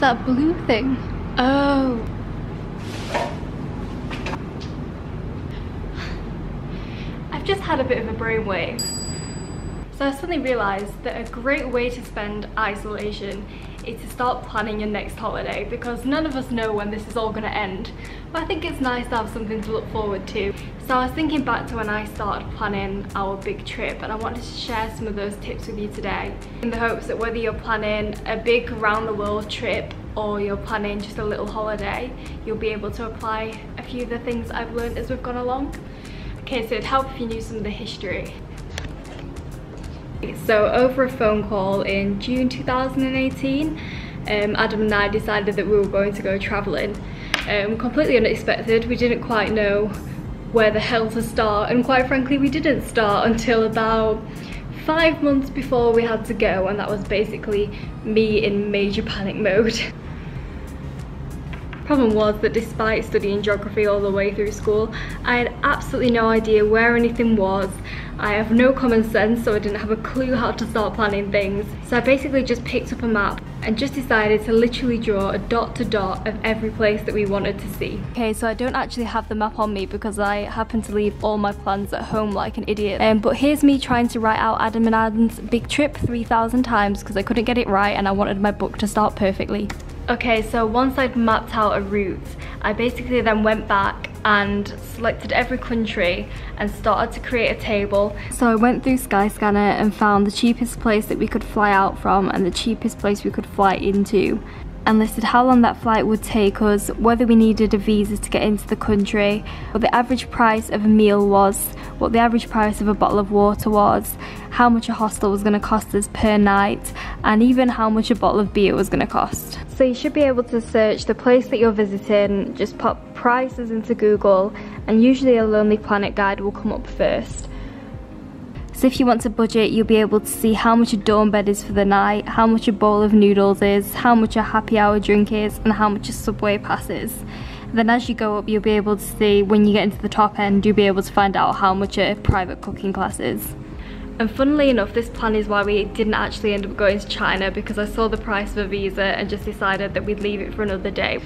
that blue thing? Oh. I've just had a bit of a brainwave. So I suddenly realised that a great way to spend isolation is to start planning your next holiday, because none of us know when this is all going to end. But I think it's nice to have something to look forward to. So I was thinking back to when I started planning our big trip, and I wanted to share some of those tips with you today, in the hopes that whether you're planning a big round the world trip or you're planning just a little holiday, you'll be able to apply a few of the things I've learned as we've gone along. Okay, so it'd help if you knew some of the history. So over a phone call in June 2018, Adam and I decided that we were going to go travelling. Completely unexpected. We didn't quite know where the hell to start, and quite frankly we didn't start until about 5 months before we had to go, and that was basically me in major panic mode. Problem was that despite studying geography all the way through school, I had absolutely no idea where anything was. I have no common sense, so I didn't have a clue how to start planning things. So I basically just picked up a map and just decided to literally draw a dot to dot of every place that we wanted to see. Okay, so I don't actually have the map on me because I happen to leave all my plans at home like an idiot. But here's me trying to write out Adam and Adam's big trip 3,000 times because I couldn't get it right and I wanted my book to start perfectly. Okay, so once I'd mapped out a route, I basically then went back and selected every country and started to create a table. So I went through Skyscanner and found the cheapest place that we could fly out from and the cheapest place we could fly into, and listed how long that flight would take us, whether we needed a visa to get into the country, what the average price of a meal was, what the average price of a bottle of water was, how much a hostel was going to cost us per night, and even how much a bottle of beer was going to cost. So you should be able to search the place that you're visiting, just pop prices into Google, and usually a Lonely Planet guide will come up first. So if you want to budget, you'll be able to see how much a dorm bed is for the night, how much a bowl of noodles is, how much a happy hour drink is, and how much a subway pass is. And then as you go up, you'll be able to see, when you get into the top end, you'll be able to find out how much a private cooking class is. And funnily enough, this plan is why we didn't actually end up going to China, because I saw the price of a visa and just decided that we'd leave it for another day.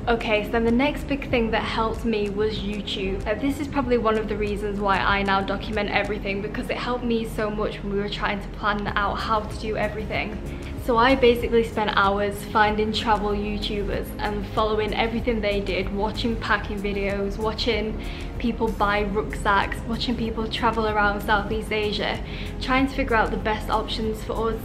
Okay, so then the next big thing that helped me was YouTube. This is probably one of the reasons why I now document everything, because it helped me so much when we were trying to plan out how to do everything. So I basically spent hours finding travel YouTubers and following everything they did, watching packing videos, watching people buy rucksacks, watching people travel around Southeast Asia, trying to figure out the best options for us.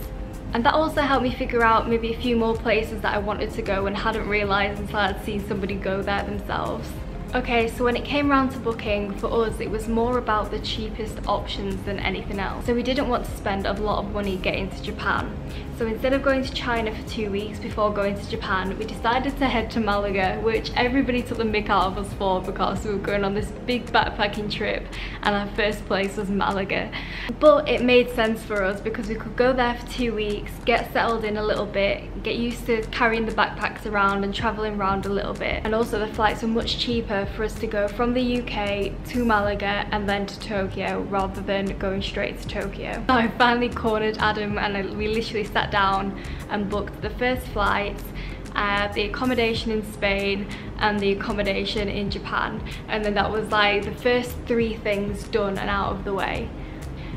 And that also helped me figure out maybe a few more places that I wanted to go and hadn't realised until I'd seen somebody go there themselves. Okay, so when it came around to booking, for us it was more about the cheapest options than anything else. So we didn't want to spend a lot of money getting to Japan. So instead of going to China for 2 weeks before going to Japan, we decided to head to Malaga, which everybody took the mick out of us for because we were going on this big backpacking trip and our first place was Malaga. But it made sense for us because we could go there for 2 weeks, get settled in a little bit, get used to carrying the backpacks around and travelling around a little bit. And also the flights were much cheaper for us to go from the UK to Malaga and then to Tokyo rather than going straight to Tokyo. So I finally cornered Adam and we literally sat down and booked the first flights, the accommodation in Spain and the accommodation in Japan, and then that was like the first 3 things done and out of the way.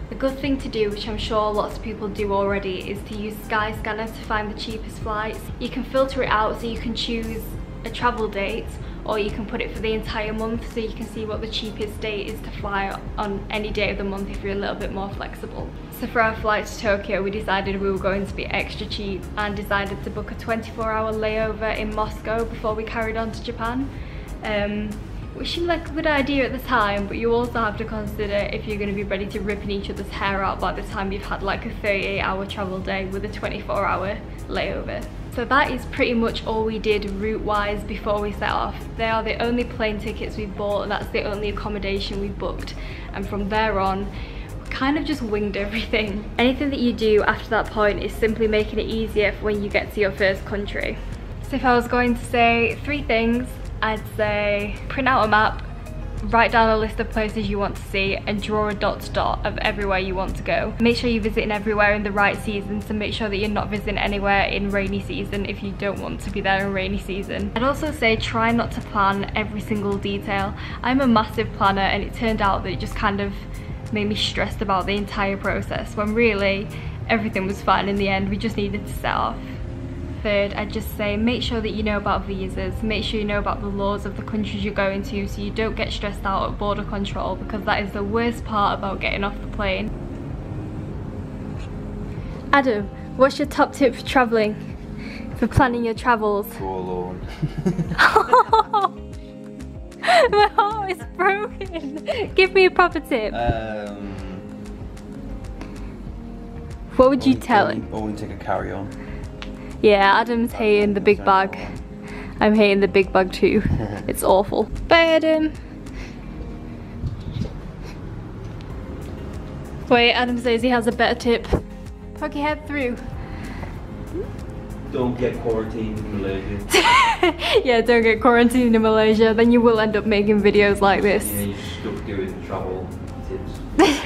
The good thing to do, which I'm sure lots of people do already, is to use Skyscanner to find the cheapest flights. You can filter it out so you can choose a travel date, or you can put it for the entire month so you can see what the cheapest date is to fly on any day of the month if you're a little bit more flexible. So for our flight to Tokyo, we decided we were going to be extra cheap and decided to book a 24-hour layover in Moscow before we carried on to Japan. Which seemed like a good idea at the time, but you also have to consider if you're going to be ready to rip each other's hair out by the time you've had like a 38-hour travel day with a 24-hour layover. So that is pretty much all we did route-wise before we set off. They are the only plane tickets we bought, that's the only accommodation we booked, and from there on, we kind of just winged everything. Anything that you do after that point is simply making it easier for when you get to your first country. So if I was going to say 3 things, I'd say print out a map, write down a list of places you want to see and draw a dot to dot of everywhere you want to go. Make sure you're visiting everywhere in the right season, so make sure that you're not visiting anywhere in rainy season if you don't want to be there in rainy season. I'd also say try not to plan every single detail. I'm a massive planner and it turned out that it just kind of made me stressed about the entire process when really everything was fine in the end. We just needed to set off. Third, I'd just say make sure that you know about visas, make sure you know about the laws of the countries you're going to so you don't get stressed out at border control, because that is the worst part about getting off the plane. Adam, what's your top tip for travelling, for planning your travels? Go alone. My heart is broken. Give me a proper tip. What would you tell him? Only take a carry-on. Yeah, Adam's hating the big bag. I'm hating the big bag too. It's awful. Bye, Adam. Wait, Adam says he has a better tip. Poke your head through. Don't get quarantined in Malaysia. Yeah, don't get quarantined in Malaysia, then you will end up making videos like this. Yeah, you're stuck doing travel tips.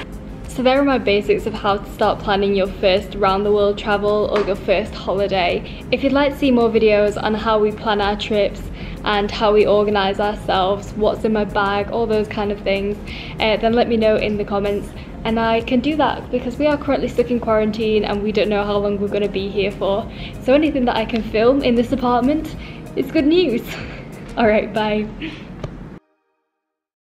So there are my basics of how to start planning your first round the world travel or your first holiday. If you'd like to see more videos on how we plan our trips and how we organise ourselves, what's in my bag, all those kind of things, then let me know in the comments and I can do that, because we are currently stuck in quarantine and we don't know how long we're going to be here for. So anything that I can film in this apartment is good news. Alright, bye.